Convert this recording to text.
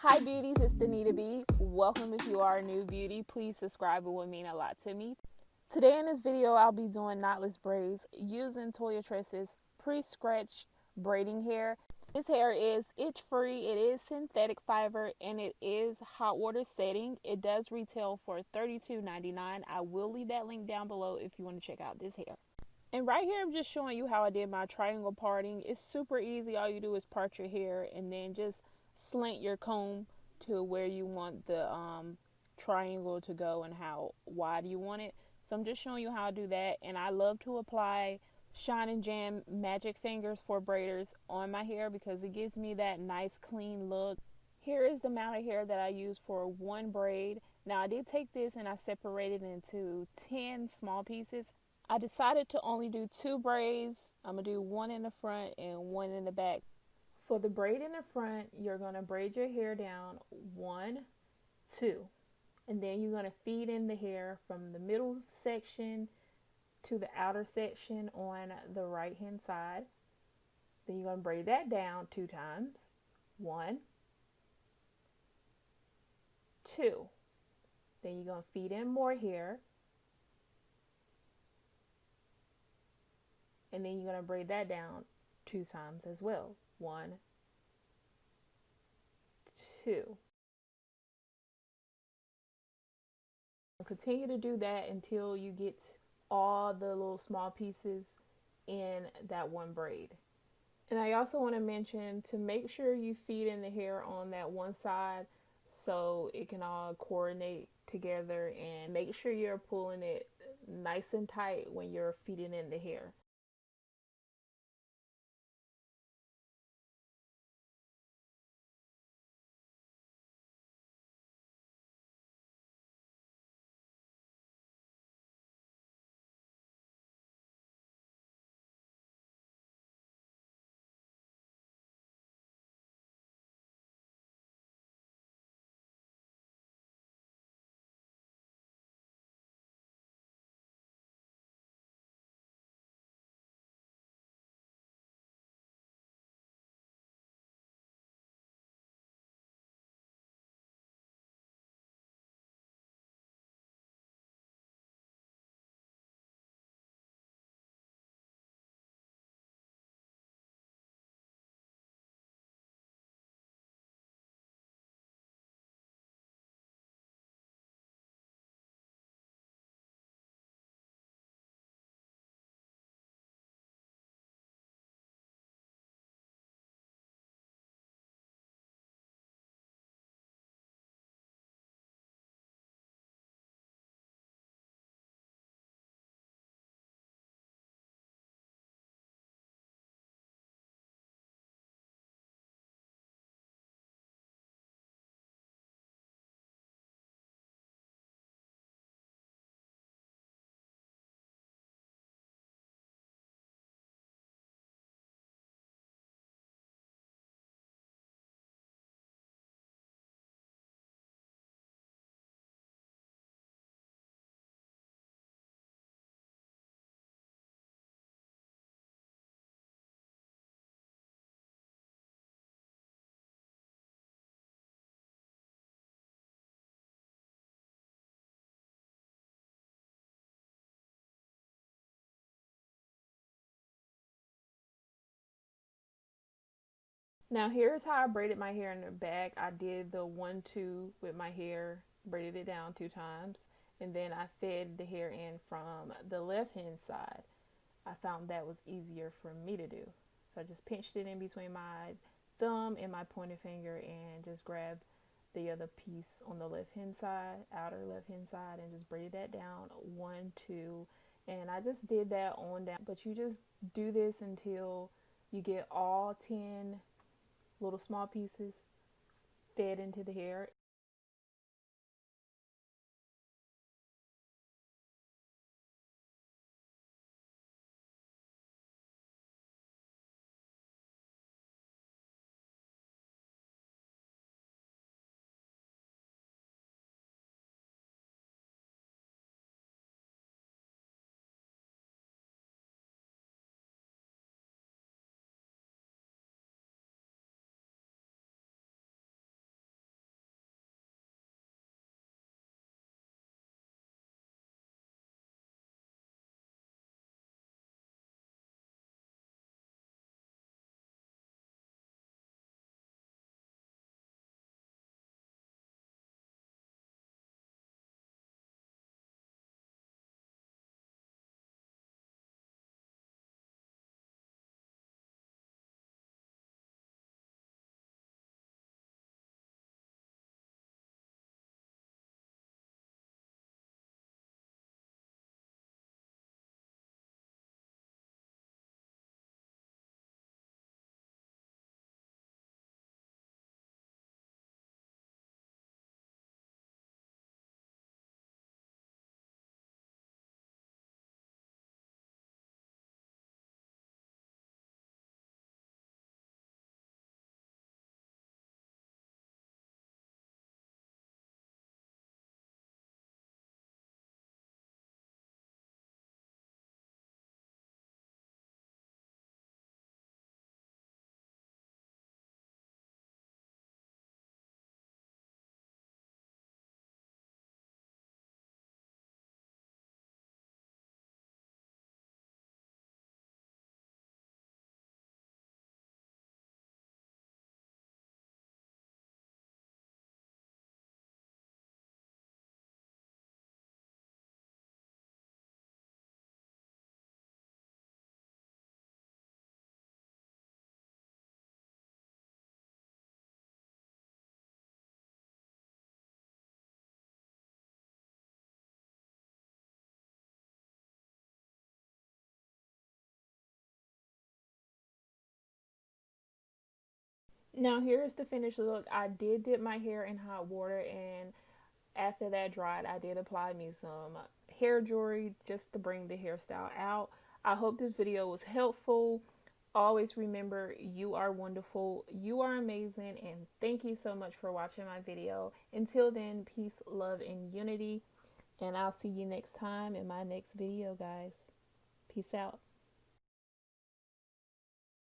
Hi beauties, it's Danita B. Welcome. If you are a new beauty, please subscribe. It would mean a lot to me. Today in this video, I'll be doing knotless braids using Toyotress's pre-scratched braiding hair. This hair is itch free, it is synthetic fiber, and it is hot water setting. It does retail for $32.99. I will leave that link down below if you want to check out this hair. And right here, I'm just showing you how I did my triangle parting. It's super easy. All you do is part your hair and then just slant your comb to where you want the triangle to go and how wide you want it. So I'm just showing you how to do that. And I love to apply Shine and Jam Magic Fingers for braiders on my hair because it gives me that nice clean look. Here is the amount of hair that I use for one braid. Now I did take this and I separated it into 10 small pieces. I decided to only do 2 braids. I'm going to do one in the front and one in the back. For the braid in the front, you're going to braid your hair down 1, 2. And then you're going to feed in the hair from the middle section to the outer section on the right hand side. Then you're going to braid that down 2 times. 1, 2. Then you're going to feed in more hair. And then you're going to braid that down 2 times as well. 1, 2. Continue to do that until you get all the little small pieces in that one braid. And I also want to mention to make sure you feed in the hair on that one side so it can all coordinate together, and make sure you're pulling it nice and tight when you're feeding in the hair. Now here's how I braided my hair in the back. I did the 1, 2 with my hair, braided it down 2 times, and then I fed the hair in from the left hand side. I found that was easier for me to do. So I just pinched it in between my thumb and my pointer finger and just grabbed the other piece on the left hand side, outer left hand side, and just braided that down 1, 2. And I just did that on down. But you just do this until you get all 10 little small pieces fed into the hair. Now here's the finished look. I did dip my hair in hot water, and after that dried, I did apply me some hair jewelry just to bring the hairstyle out. I hope this video was helpful. Always remember, you are wonderful, you are amazing, and thank you so much for watching my video. Until then, peace, love, and unity, and I'll see you next time in my next video, guys. Peace out.